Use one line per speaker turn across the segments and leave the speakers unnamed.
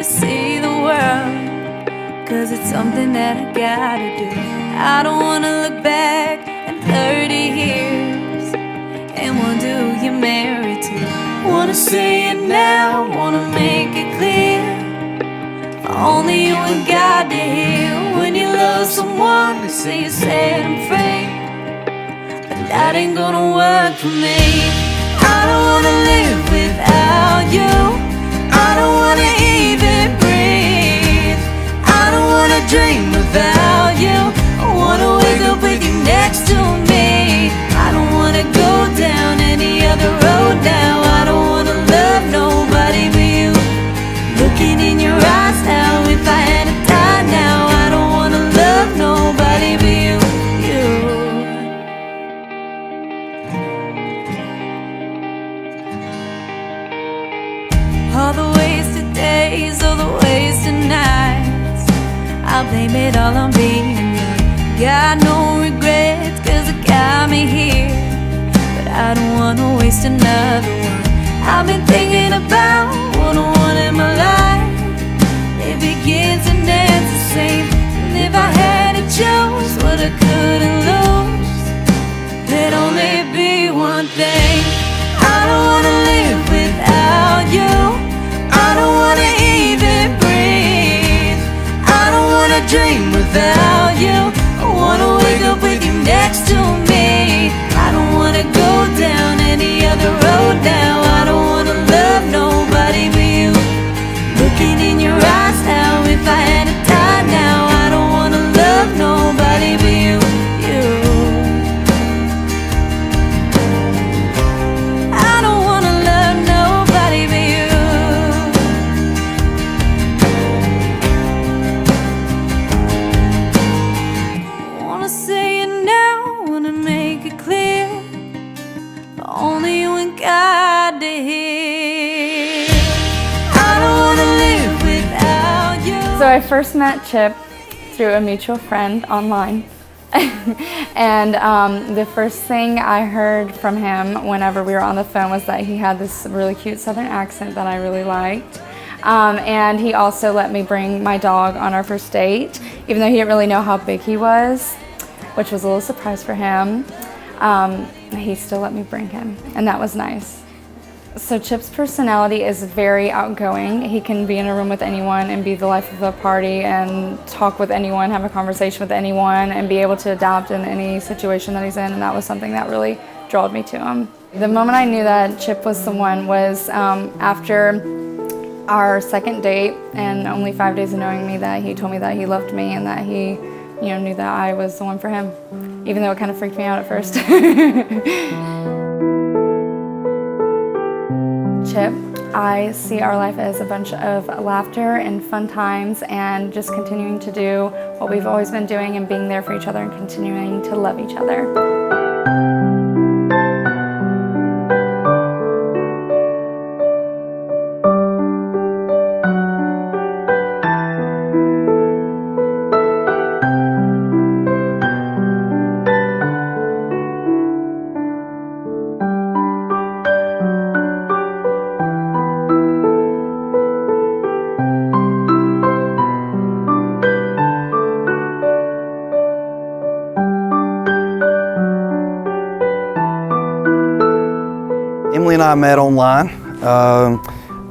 see the world, 'cause it's something that I gotta do. I don't wanna look back in 30 years and wonder who you're married to. Wanna say it now, wanna make it clear, only you and God to hear. When you love someone, they say you're set them free, but that ain't gonna work for me. I don't wanna live without you, I don't wanna even breathe, I don't wanna dream without you, I wanna wake up with you next to me. I don't wanna go down any other road now, I don't wanna love nobody but you. Looking in your eyes now, if I had to die now, I don't wanna love nobody but you. All the wasted days, all the wasted nights, I'll blame it all on being young. Got no regrets, 'cause it got me here, but I don't wanna waste another one. I've been thinking about what I want in my life. It begins and ends the same, and if I had to choose what I couldn't lose, there'd only be one thing. I don't wanna live without you, I don't wanna even breathe, I don't wanna dream without you, I wanna wake up with you next to me. I don't wanna go down any other road now, I don't wanna love nobody but you. Looking in your eyes now, if I had to die now, I don't wanna love nobody but you. I don't wanna love nobody but you. Wanna say it now, wanna make it clear, but only you and God to hear. I don't wanna live without you.
So I first met Chip through a mutual friend online. And the first thing I heard from him whenever we were on the phone was that he had this really cute southern accent that I really liked. And he also let me bring my dog on our first date, even though he didn't really know how big he was, which was a little surprise for him. He still let me bring him, and that was nice. So Chip's personality is very outgoing. He can be in a room with anyone and be the life of the party and talk with anyone, have a conversation with anyone, and be able to adapt in any situation that he's in, and that was something that really drew me to him. The moment I knew that Chip was the one was after our second date, and only 5 days of knowing me, that he told me that he loved me and that he knew that I was the one for him, even though it kind of freaked me out at first. Chip, I see our life as a bunch of laughter and fun times and just continuing to do what we've always been doing and being there for each other and continuing to love each other.
Emily and I met online.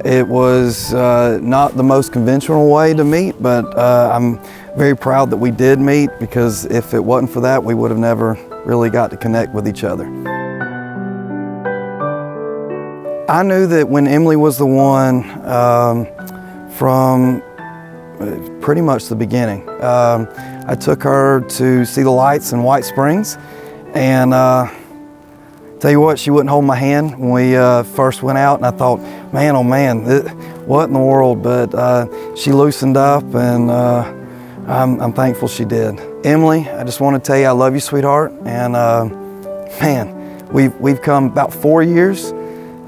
It was not the most conventional way to meet, but I'm very proud that we did meet, because if it wasn't for that, we would have never really got to connect with each other. I knew that when Emily was the one from pretty much the beginning. I took her to see the lights in White Springs, and tell you what, she wouldn't hold my hand when we first went out, and I thought, man, oh man, what in the world? But she loosened up, and I'm thankful she did. Emily, I just want to tell you I love you, sweetheart, and man, we've come about 4 years,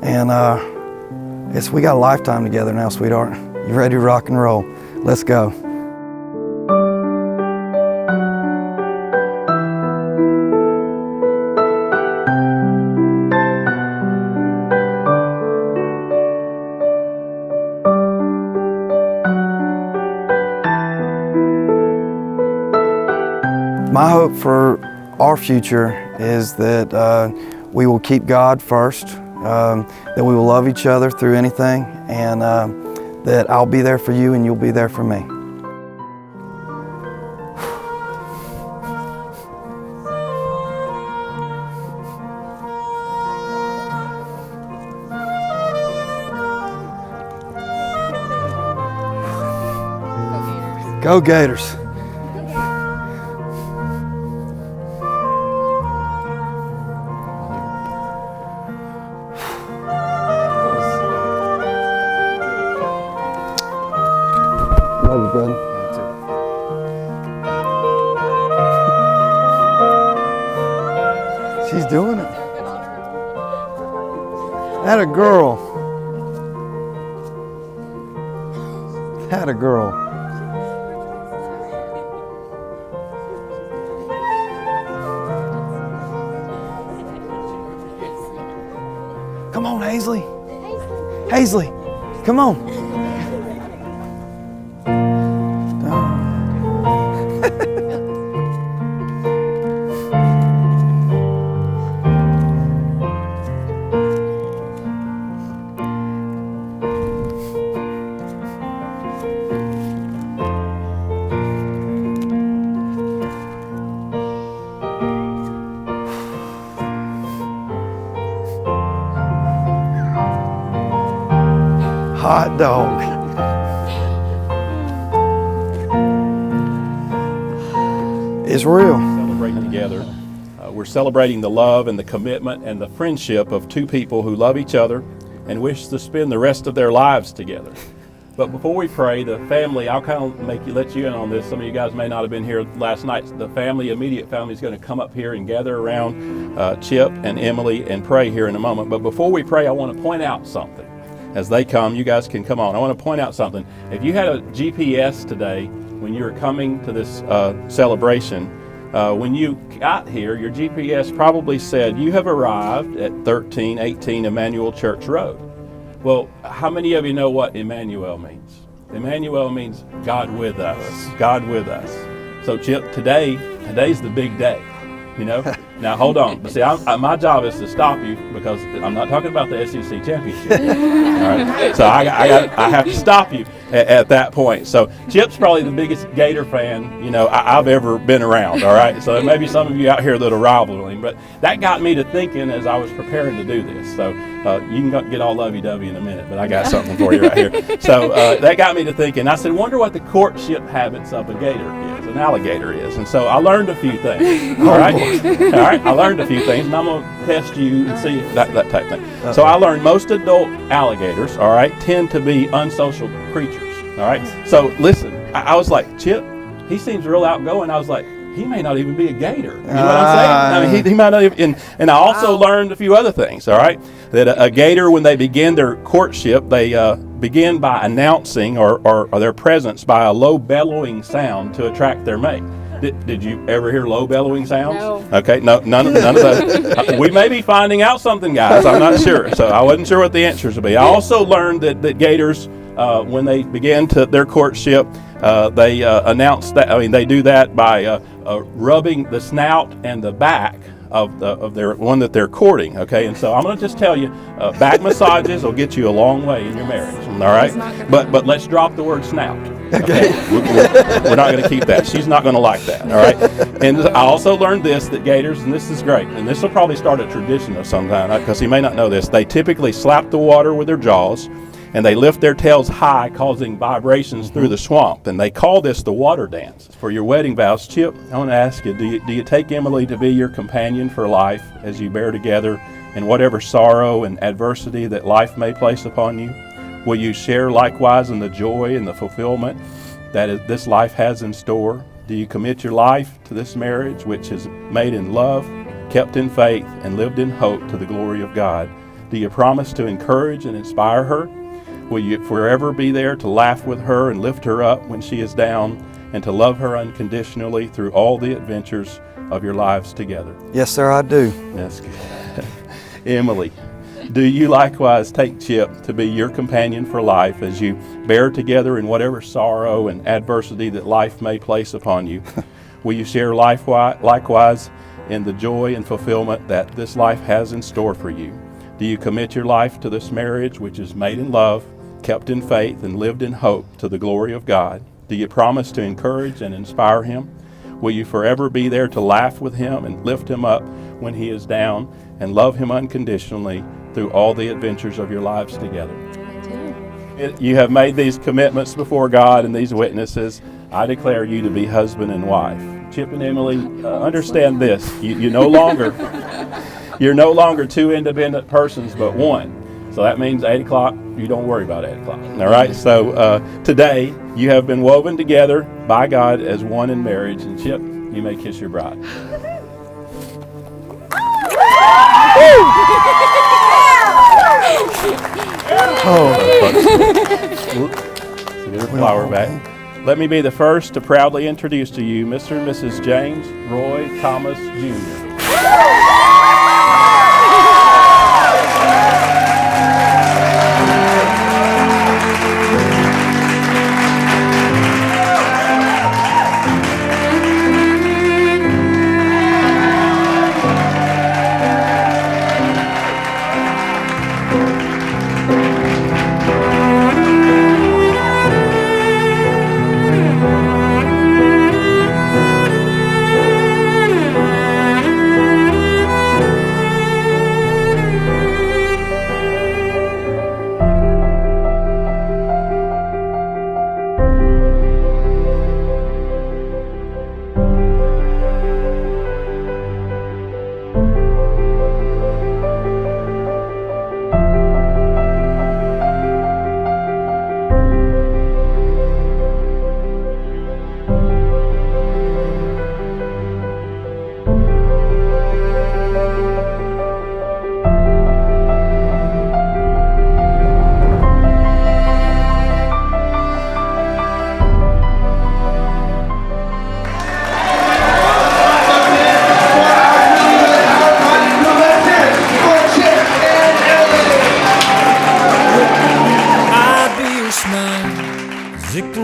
and we got a lifetime together now, sweetheart. You ready to rock and roll? Let's go. hope for our future is that we will keep God first, that we will love each other through anything, and that I'll be there for you and you'll be there for me. Go Gators! Love you, brother. She's doing it. That a girl. That a girl. Come on, Hazley. Hazley, come on. Hot dog. It's real.
Celebrating together. We're celebrating the love and the commitment and the friendship of two people who love each other and wish to spend the rest of their lives together. But before we pray, the family, I'll kind of let you in on this. Some of you guys may not have been here last night. The family, immediate family, is going to come up here and gather around Chip and Emily and pray here in a moment. But before we pray, I want to point out something. As they come, you guys can come on. I want to point out something. If you had a GPS today when you were coming to this celebration, when you got here, your GPS probably said you have arrived at 1318 Emmanuel Church Road. Well, how many of you know what Emmanuel means? Emmanuel means God with us. God with us. So Chip, today's the big day. You know? Now hold on. But see, my job is to stop you because I'm not talking about the SEC championship. All right. So I have to stop you at that point. So Chip's probably the biggest Gator fan I've ever been around. All right. So there may be some of you out here that'll rival him, but that got me to thinking as I was preparing to do this. So you can get all lovey-dovey in a minute, but I got something for you right here. So that got me to thinking. I said, wonder what the courtship habits of a Gator is, an alligator is, and so I learned a few things. All right. All right, I learned a few things, and I'm going to test you and see that type of thing. Uh-oh. So I learned most adult alligators, all right, tend to be unsocial creatures, all right? So listen, I was like, Chip, he seems real outgoing. I was like, he may not even be a gator. You know what I'm saying? I mean, he might not even, and I also learned a few other things, all right? That a gator, when they begin their courtship, they begin by announcing or their presence by a low bellowing sound to attract their mate. Did you ever hear low bellowing sounds?
No.
Okay, no, none of those. We may be finding out something, guys. I'm not sure. So I wasn't sure what the answers would be. I also learned that gators, when they begin their courtship, they announce that. I mean, they do that by rubbing the snout and the back of their one that they're courting. Okay, and so I'm going to just tell you, back massages will get you a long way in your marriage. All right, but let's drop the word snout. Okay, we're not going to keep that. She's not going to like that. All right. And I also learned this, that gators, and this is great, and this will probably start a tradition of some kind, because he may not know this. They typically slap the water with their jaws, and they lift their tails high, causing vibrations through the swamp. And they call this the water dance. For your wedding vows, Chip, I want to ask you, do you take Emily to be your companion for life as you bear together in whatever sorrow and adversity that life may place upon you? Will you share likewise in the joy and the fulfillment that this life has in store? Do you commit your life to this marriage, which is made in love, kept in faith, and lived in hope to the glory of God? Do you promise to encourage and inspire her? Will you forever be there to laugh with her and lift her up when she is down, and to love her unconditionally through all the adventures of your lives together?
Yes, sir, I do.
That's good. Emily, do you likewise take Chip to be your companion for life as you bear together in whatever sorrow and adversity that life may place upon you? Will you share life likewise in the joy and fulfillment that this life has in store for you? Do you commit your life to this marriage, which is made in love, kept in faith, and lived in hope to the glory of God? Do you promise to encourage and inspire him? Will you forever be there to laugh with him and lift him up when he is down, and love him unconditionally through all the adventures of your lives together? You have made these commitments before God and these witnesses. I declare you to be husband and wife. Chip and Emily, understand this. You're no longer two independent persons, but one. So that means 8 o'clock, you don't worry about 8 o'clock. All right? So today, you have been woven together by God as one in marriage. And Chip, you may kiss your bride. Get her flower back. Let me be the first to proudly introduce to you Mr. and Mrs. James Roy Thomas Jr.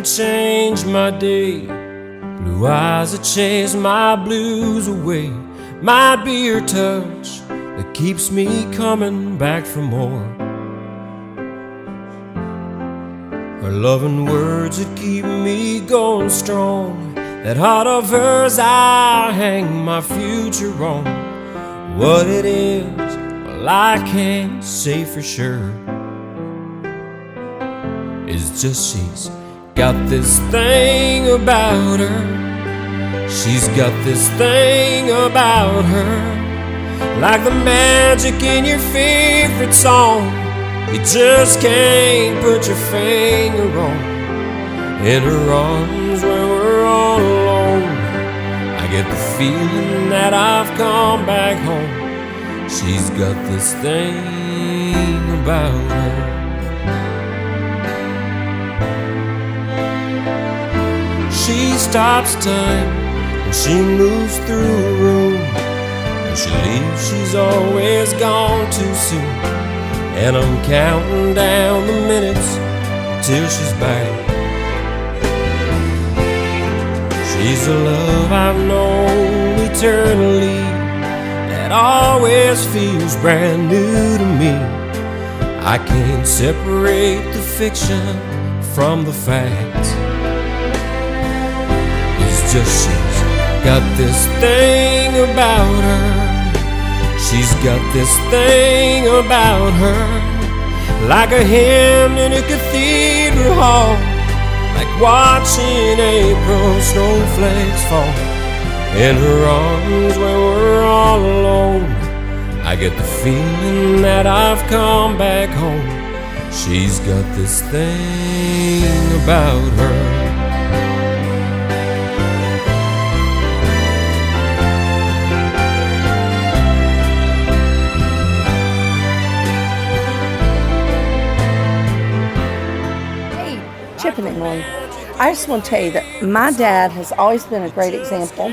Change my day. Blue eyes that chase my blues away. Might be your touch that keeps me coming back for more. Her loving words that keep me going strong. That heart of hers I hang my future on. What it is, well, I can't say for sure. It's just she's got this thing about her. She's got this thing about her. Like the magic in your favorite song. You just can't put your finger on. In her arms when we're all alone, I get the feeling that I've come back home. She's got this thing about her. She stops time when she moves through a room. When she leaves, she's always gone too soon. And I'm counting down the minutes till she's back. She's the love I've known eternally, that always feels brand new to me. I can't separate the fiction from the facts. Just she's got this thing about her. She's got this thing about her. Like a hymn in a cathedral hall. Like watching April snowflakes fall. In her arms when we're all alone, I get the feeling that I've come back home. She's got this thing about her.
Chip and Emily, I just want to tell you that my dad has always been a great example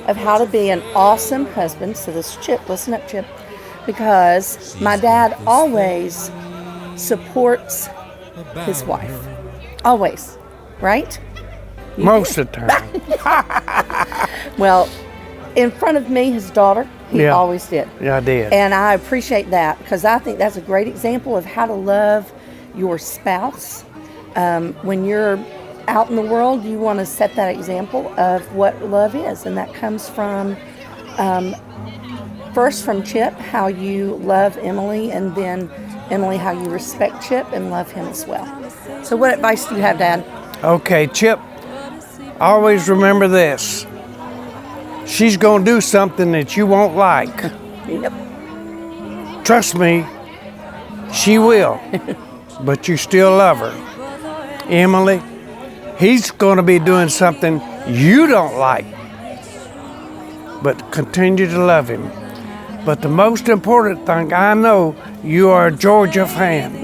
of how to be an awesome husband. So this is Chip, listen up, Chip, because my dad always supports his wife. Always, right?
Most of the time.
Well, in front of me, his daughter, he
Yeah.
always did.
Yeah, I did.
And I appreciate that because I think that's a great example of how to love your spouse. When you're out in the world, you want to set that example of what love is. And that comes from, first from Chip, how you love Emily, and then Emily, how you respect Chip and love him as well. So what advice do you have, Dad?
Okay, Chip, always remember this. She's going to do something that you won't like.
Yep.
Trust me, she will. But you still love her. Emily, he's going to be doing something you don't like. But continue to love him. But the most important thing, I know you are a Georgia fan.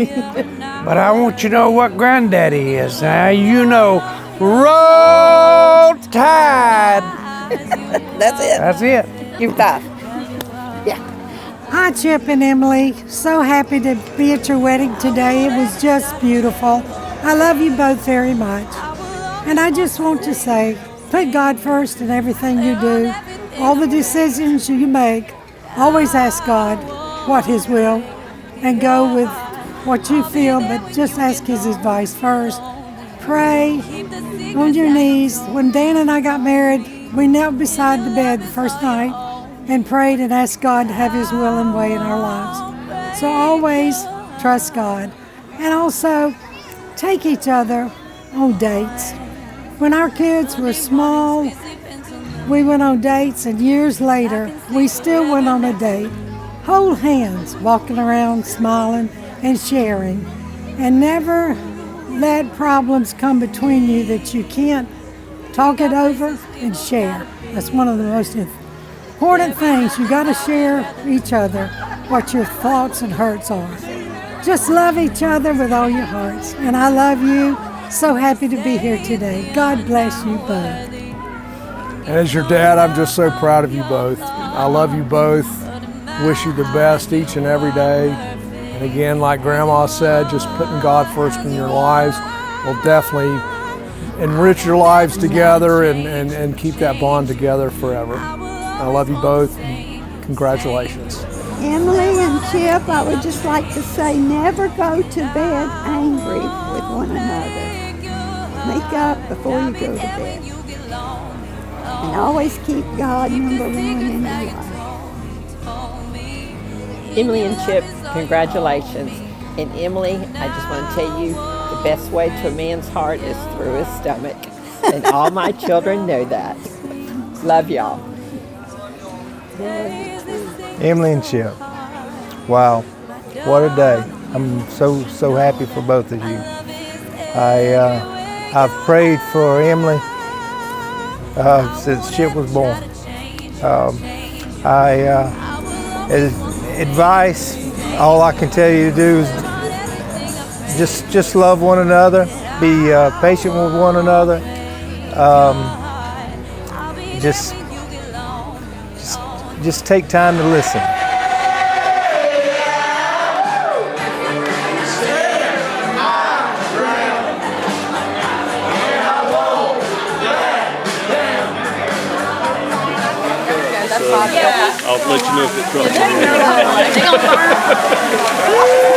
But I want you to know what Granddaddy is. Now you know, Roll Tide.
That's it.
That's it.
You've got. Yeah.
Hi, Chip and Emily. So happy to be at your wedding today. It was just beautiful. I love you both very much. And I just want to say, put God first in everything you do. All the decisions you make, always ask God what His will and go with what you feel, but just ask His advice first. Pray on your knees. When Dan and I got married, we knelt beside the bed the first night and prayed and asked God to have His will and way in our lives. So always trust God. And also take each other on dates. When our kids were small, we went on dates, and years later, we still went on a date. Hold hands, walking around, smiling and sharing. And never let problems come between you that you can't talk it over and share. That's one of the most important things. You got to share each other what your thoughts and hurts are. Just love each other with all your hearts. And I love you. So happy to be here today. God bless you both.
As your dad, I'm just so proud of you both. I love you both. Wish you the best each and every day. And again, like Grandma said, just putting God first in your lives will definitely enrich your lives together and keep that bond together forever. I love you both. Congratulations.
Emily and Chip, I would just like to say, never go to bed angry with one another. Make up before you go to bed. And always keep God number one in your life.
Emily and Chip, congratulations. And Emily, I just want to tell you, the best way to a man's heart is through his stomach. And all my children know that. Love y'all.
Emily and Chip. Wow, what a day. I'm so happy for both of you. I've prayed for Emily since Chip was born. Advice, all I can tell you to do is just love one another, be patient with one another. Just take time to listen.
I'll let you know if it's
They're gonna burn.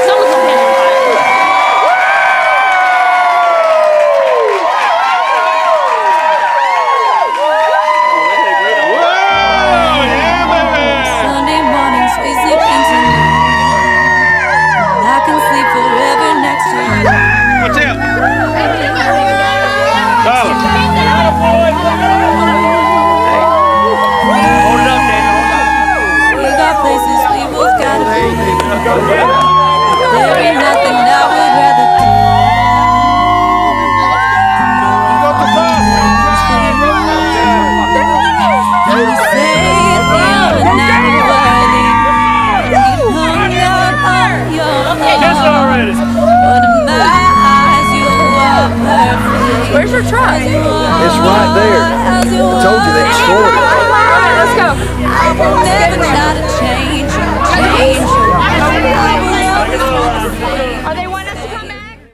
Someone's gonna